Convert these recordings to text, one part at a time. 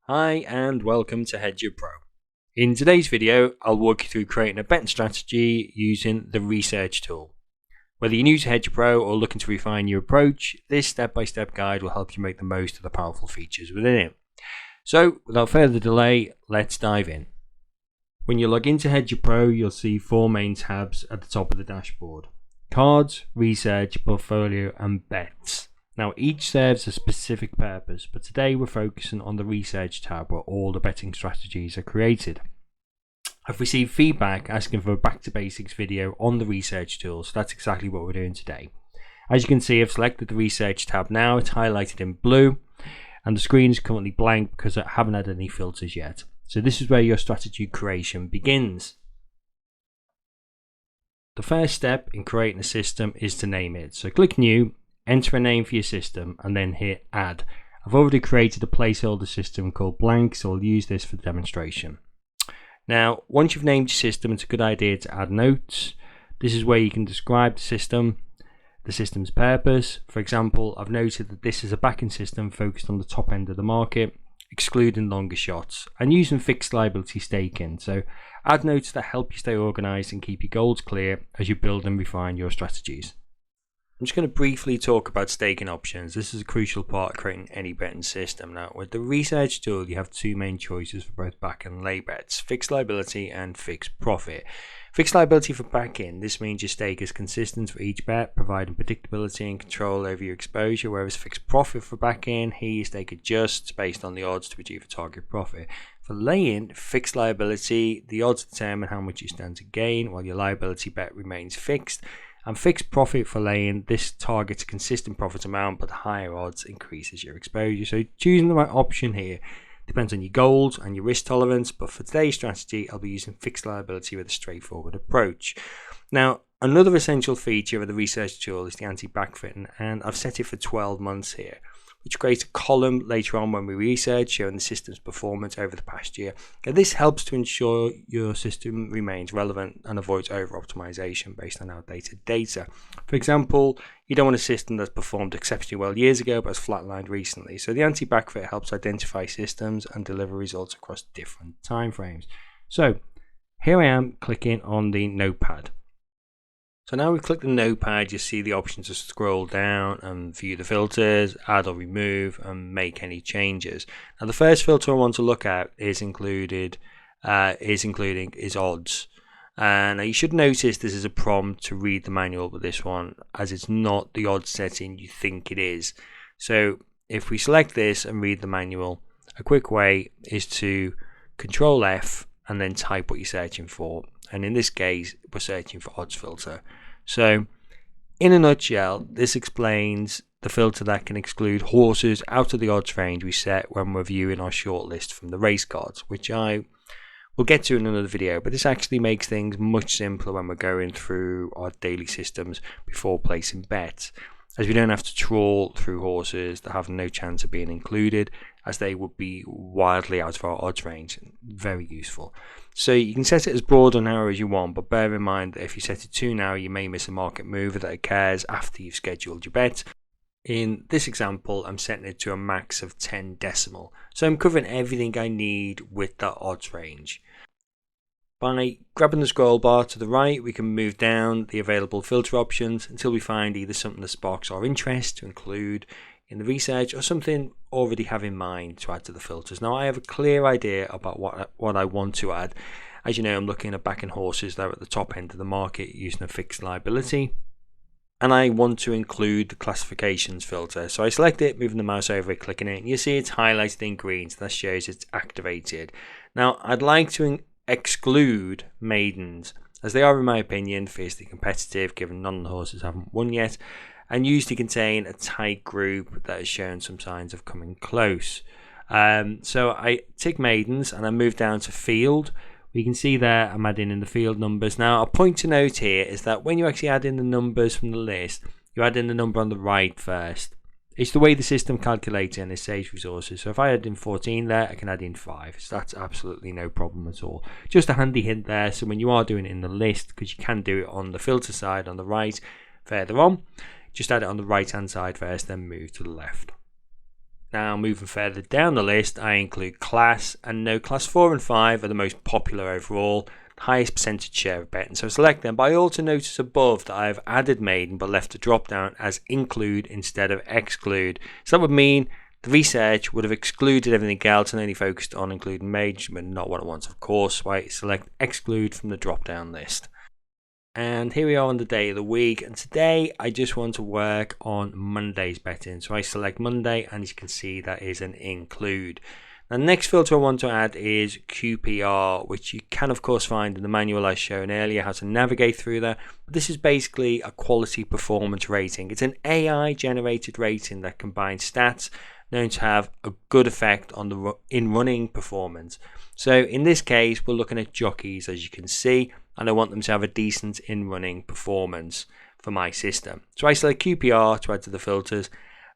Hi and welcome to Hedger Pro. In today's video, I'll walk you through creating a betting strategy using the research tool. Whether you're new to Hedger Pro or looking to refine your approach, this step-by-step guide will help you make the most of the powerful features within it. So, without further delay, let's dive in. When you log into Hedger Pro, you'll see four main tabs at the top of the dashboard: Cards, Research, Portfolio, and Bets. Now, each serves a specific purpose, but today we're focusing on the Research tab where all the betting strategies are created. I've received feedback asking for a back to basics video on the Research tool, so that's exactly what we're doing today. As you can see, I've selected the Research tab now. It's highlighted in blue and the screen is currently blank because I haven't had any filters yet. So this is where your strategy creation begins. The first step in creating a system is to name it. So click New, enter a name for your system, and then hit Add. I've already created a placeholder system called Blank, so I'll use this for the demonstration. Now, once you've named your system, it's a good idea to add notes. This is where you can describe the system's purpose. For example, I've noted that this is a backing system focused on the top end of the market, excluding longer shots, and using fixed liability staking. So add notes that help you stay organized and keep your goals clear as you build and refine your strategies. I'm just going to briefly talk about staking options. This is a crucial part of creating any betting system. Now, with the research tool, you have two main choices for both back and lay bets: fixed liability and fixed profit. Fixed liability for back-in, this means your stake is consistent for each bet, providing predictability and control over your exposure, whereas fixed profit for back-in, here your stake adjusts based on the odds to achieve a target profit. For lay-in, fixed liability, the odds determine how much you stand to gain, while your liability bet remains fixed. And fixed profit for lay-in, this targets a consistent profit amount, but the higher odds increases your exposure. So choosing the right option here depends on your goals and your risk tolerance, but for today's strategy, I'll be using fixed liability with a straightforward approach. Now, another essential feature of the research tool is the anti-backfitting, and I've set it for 12 months here, which creates a column later on when we research, showing the system's performance over the past year. Now, this helps to ensure your system remains relevant and avoids over-optimization based on outdated data. For example, you don't want a system that's performed exceptionally well years ago but has flatlined recently. So the anti-backfit helps identify systems and deliver results across different timeframes. So here I am clicking on the notepad. So now we've clicked the notepad, you see the option to scroll down and view the filters, add or remove, and make any changes. Now the first filter I want to look at is including odds. Now you should notice this is a prompt to read the manual with this one, as it's not the odds setting you think it is. So if we select this and read the manual, a quick way is to Control F and then type what you're searching for. And in this case, we're searching for odds filter. So in a nutshell, this explains the filter that can exclude horses out of the odds range we set when we're viewing our shortlist from the race cards, which I will get to in another video. But this actually makes things much simpler when we're going through our daily systems before placing bets, as we don't have to trawl through horses that have no chance of being included, as they would be wildly out of our odds range. Very useful. So you can set it as broad or narrow as you want, but bear in mind that if you set it too narrow, you may miss a market move that occurs after you've scheduled your bet. In this example, I'm setting it to a max of 10 decimal. So I'm covering everything I need with that odds range. By grabbing the scroll bar to the right, we can move down the available filter options until we find either something that sparks our interest to include in the research or something already have in mind to add to the filters. Now I have a clear idea about what I want to add. As you know, I'm looking at backing horses that are at the top end of the market using a fixed liability, and I want to include the classifications filter. So I select it, moving the mouse over it, clicking it, and you see it's highlighted in green, so that shows it's activated. Now I'd like to exclude maidens, as they are, in my opinion, fiercely competitive given none of the horses haven't won yet, and used to contain a tight group that has shown some signs of coming close. So I tick maidens and I move down to field. We can see there I'm adding in the field numbers. Now a point to note here is that when you actually add in the numbers from the list, you add in the number on the right first. It's the way the system calculates it and it saves resources. So if I add in 14 there, I can add in 5. So that's absolutely no problem at all. Just a handy hint there. So when you are doing it in the list, because you can do it on the filter side on the right further on, just add it on the right hand side first, then move to the left. Now moving further down the list, I include class, and no, class 4 and 5 are the most popular overall, highest percentage share of betting, so select them. But I also notice above that I've added maiden but left the drop down as include instead of exclude. So that would mean the research would have excluded everything else and only focused on including maiden, but not what I want, of course. Right, select exclude from the drop down list. And here we are on the day of the week, and today I just want to work on Monday's betting. So I select Monday, and as you can see, that is an include. Now, the next filter I want to add is QPR, which you can of course find in the manual I shown earlier how to navigate through that. But this is basically a quality performance rating. It's an AI generated rating that combines stats known to have a good effect on the in-running performance. So in this case, we're looking at jockeys, as you can see, and I want them to have a decent in-running performance for my system. So I select QPR to add to the filters,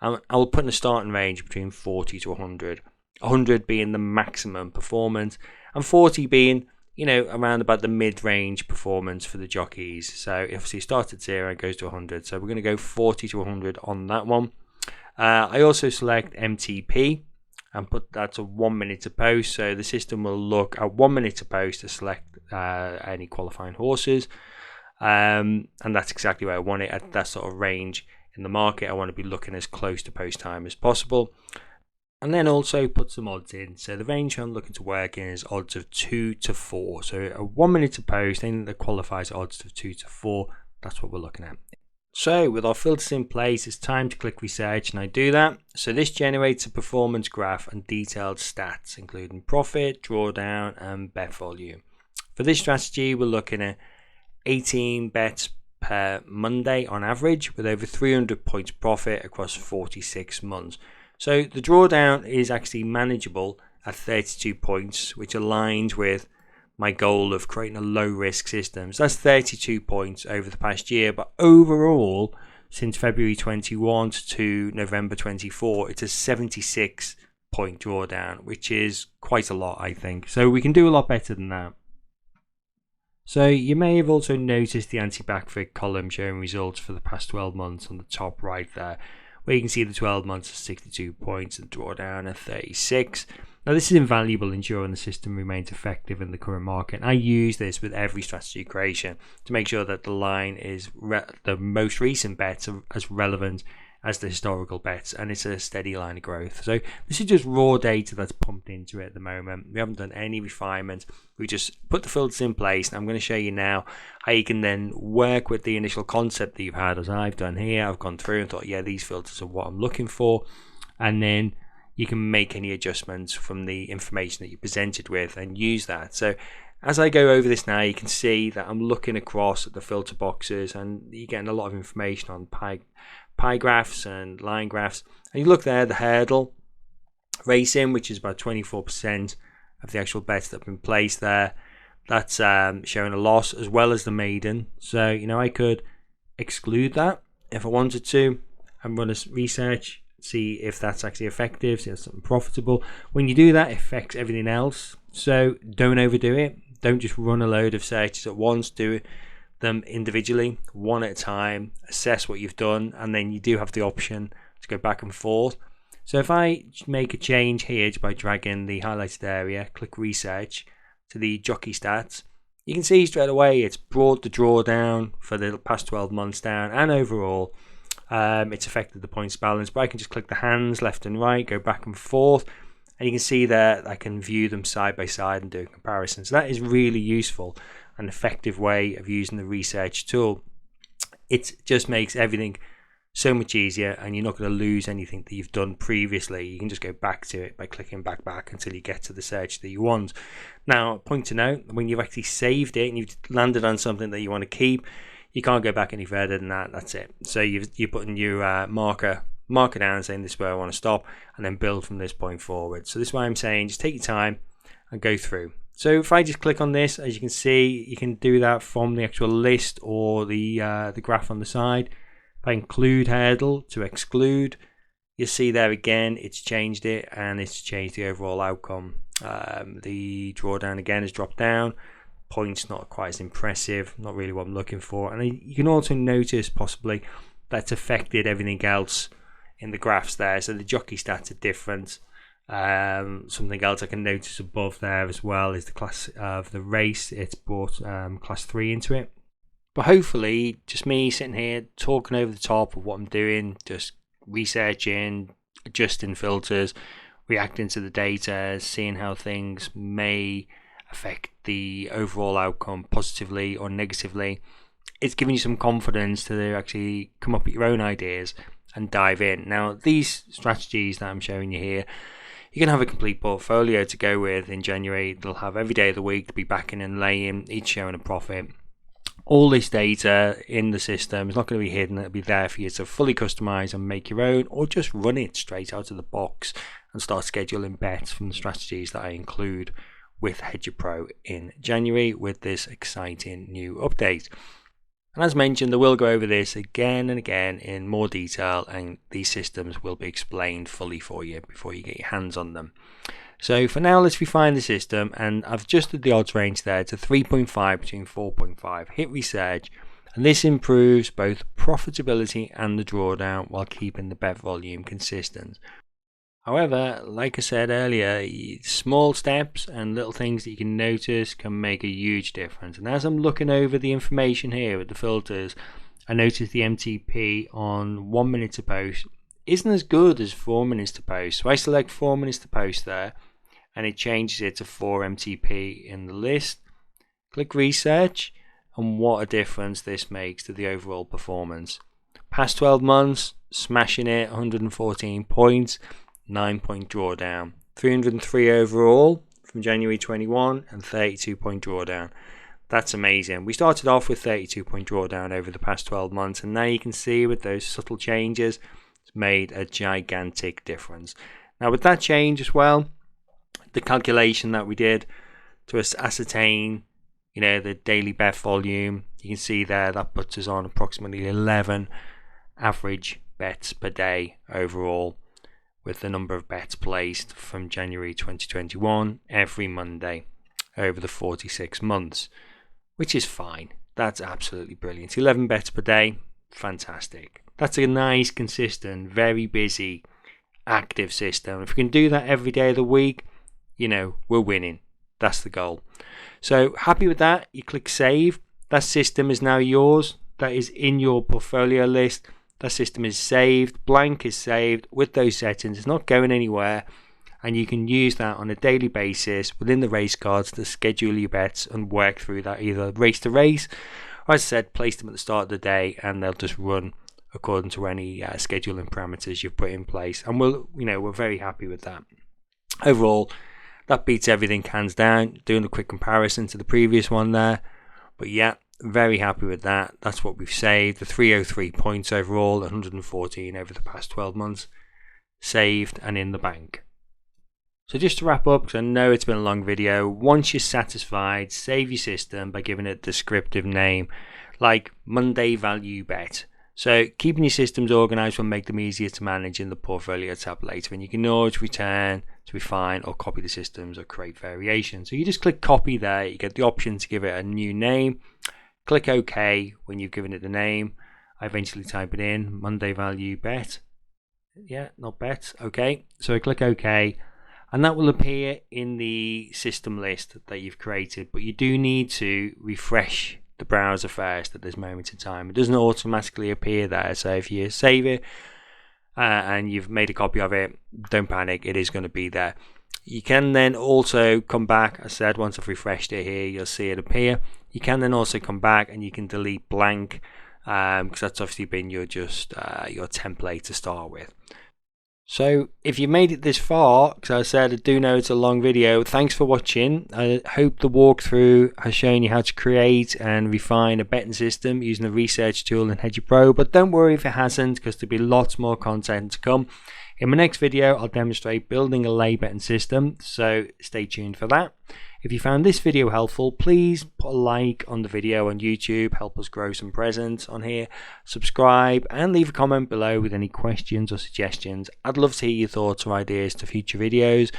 and I will put in a starting range between 40 to 100. 100 being the maximum performance, and 40 being, around about the mid-range performance for the jockeys. So if you start at 0, it goes to 100. So we're going to go 40 to 100 on that one. I also select MTP and put that to 1 minute to post. So the system will look at 1 minute to post to select any qualifying horses. And that's exactly where I want it, at that sort of range in the market. I want to be looking as close to post time as possible. And then also put some odds in. So the range I'm looking to work in is odds of 2 to 4. So a 1 minute to post, anything that qualifies odds of 2 to 4, that's what we're looking at. So with our filters in place, it's time to click research, and I do that. So this generates a performance graph and detailed stats, including profit, drawdown, and bet volume. For this strategy, we're looking at 18 bets per Monday on average, with over 300 points profit across 46 months. So the drawdown is actually manageable at 32 points, which aligns with my goal of creating a low risk system. So that's 32 points over the past year, but overall since February 21 to November 24, it's a 76 point drawdown, which is quite a lot, I think. So we can do a lot better than that. So you may have also noticed the anti-backfit column showing results for the past 12 months on the top right there, where you can see the 12 months of 62 points and drawdown at 36. Now this is invaluable, ensuring the system remains effective in the current market. I use this with every strategy creation to make sure that the line is the most recent bets are as relevant as the historical bets, and it's a steady line of growth. So this is just raw data that's pumped into it at the moment. We haven't done any refinement. We just put the filters in place, and I'm going to show you now how you can then work with the initial concept that you've had, as I've done here. I've gone through and thought, yeah, these filters are what I'm looking for, and then you can make any adjustments from the information that you presented with and use that. So as I go over this now, you can see that I'm looking across at the filter boxes, and you're getting a lot of information on pie graphs and line graphs. And you look there, the hurdle racing, which is about 24% of the actual bets that have been placed there, that's showing a loss, as well as the maiden. So I could exclude that if I wanted to and run a research, see if that's actually effective, see if it's something profitable. When you do that, it affects everything else. So don't overdo it. Don't just run a load of searches at once. Do them individually, one at a time, assess what you've done, and then you do have the option to go back and forth. So if I make a change here by dragging the highlighted area, click research to the jockey stats, you can see straight away it's brought the drawdown for the past 12 months down, and overall it's affected the points balance. But I can just click the hands left and right, go back and forth, and you can see that I can view them side by side and do a comparison. So that is really useful, an effective way of using the research tool. It just makes everything so much easier, and you're not going to lose anything that you've done previously. You can just go back to it by clicking back until you get to the search that you want. Now, point to note, when you've actually saved it and you've landed on something that you want to keep, you can't go back any further than that. That's it. So you're putting your marker down and saying this is where I want to stop, and then build from this point forward. So this is why I'm saying just take your time and go through. So if I just click on this, as you can see, you can do that from the actual list or the graph on the side. If I include hurdle to exclude, you'll see there again it's changed it, and it's changed the overall outcome. The drawdown again has dropped down. Points not quite as impressive, not really what I'm looking for. And you can also notice possibly that's affected everything else in the graphs there. So the jockey stats are different. Something else I can notice above there as well is the class of the race. It's brought class 3 into it. But hopefully, just me sitting here talking over the top of what I'm doing, just researching, adjusting filters, reacting to the data, seeing how things may affect the overall outcome positively or negatively. It's giving you some confidence to actually come up with your own ideas and dive in. Now, these strategies that I'm showing you here, you can have a complete portfolio to go with in January. They'll have every day of the week to be backing and laying, each showing a profit. All this data in the system is not going to be hidden. It'll be there for you to fully customize and make your own, or just run it straight out of the box and start scheduling bets from the strategies that I include with Hedger Pro in January with this exciting new update. And as mentioned, I will go over this again and again in more detail, and these systems will be explained fully for you before you get your hands on them. So for now, let's refine the system, and I've adjusted the odds range there to 3.5 between 4.5. Hit research, and this improves both profitability and the drawdown while keeping the bet volume consistent. However, like I said earlier, small steps and little things that you can notice can make a huge difference. And as I'm looking over the information here with the filters, I notice the MTP on 1 minute to post isn't as good as 4 minutes to post. So I select 4 minutes to post there, and it changes it to 4 MTP in the list. Click research, and what a difference this makes to the overall performance. Past 12 months, smashing it, 114 points, 9-point drawdown, 303 overall from January 21, and 32-point drawdown. That's amazing. We started off with 32-point drawdown over the past 12 months, and now you can see with those subtle changes, it's made a gigantic difference. Now with that change as well, the calculation that we did to ascertain, the daily bet volume, you can see there that puts us on approximately 11 average bets per day overall, with the number of bets placed from January 2021 every Monday over the 46 months, which is fine. That's absolutely brilliant. 11 bets per day, fantastic. That's a nice, consistent, very busy, active system. If we can do that every day of the week, we're winning. That's the goal. So happy with that, you click save. That system is now yours. That is in your portfolio list. That system is saved. Blank is saved with those settings. It's not going anywhere. And you can use that on a daily basis within the race cards to schedule your bets and work through that, either race to race, or as I said, place them at the start of the day, and they'll just run according to any scheduling parameters you've put in place. And we're very happy with that. Overall, that beats everything hands down. Doing a quick comparison to the previous one there, but yeah, very happy with that. That's what we've saved. The 303 points overall, 114 over the past 12 months, saved and in the bank. So just to wrap up, because I know it's been a long video, once you're satisfied, save your system by giving it a descriptive name like Monday Value Bet. So keeping your systems organized will make them easier to manage in the portfolio tab later, and you can always return to refine or copy the systems or create variations. So you just click copy there, you get the option to give it a new name. Click OK when you've given it the name. I eventually type it in, Monday Value Bet. Yeah, not bet. Okay, so I click OK, and that will appear in the system list that you've created, but you do need to refresh the browser first at this moment in time. It doesn't automatically appear there, so if you save it and you've made a copy of it, don't panic, it is going to be there. You can then also come back, I said once I've refreshed it here, you'll see it appear. You can then also come back and you can delete blank, because that's obviously been your template to start with. So if you made it this far, because I said I do know it's a long video, thanks for watching. I hope the walkthrough has shown you how to create and refine a betting system using a research tool in Hedger Pro, but don't worry if it hasn't, because there'll be lots more content to come. In my next video, I'll demonstrate building a lay betting system, so stay tuned for that. If you found this video helpful, please put a like on the video on YouTube, help us grow some presence on here, subscribe, and leave a comment below with any questions or suggestions. I'd love to hear your thoughts or ideas to future videos.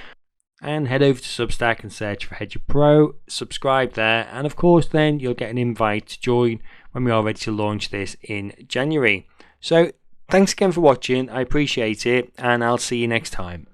And head over to Substack and search for Hedger Pro, subscribe there, and of course then you'll get an invite to join when we are ready to launch this in January. So Thanks again for watching, I appreciate it, and I'll see you next time.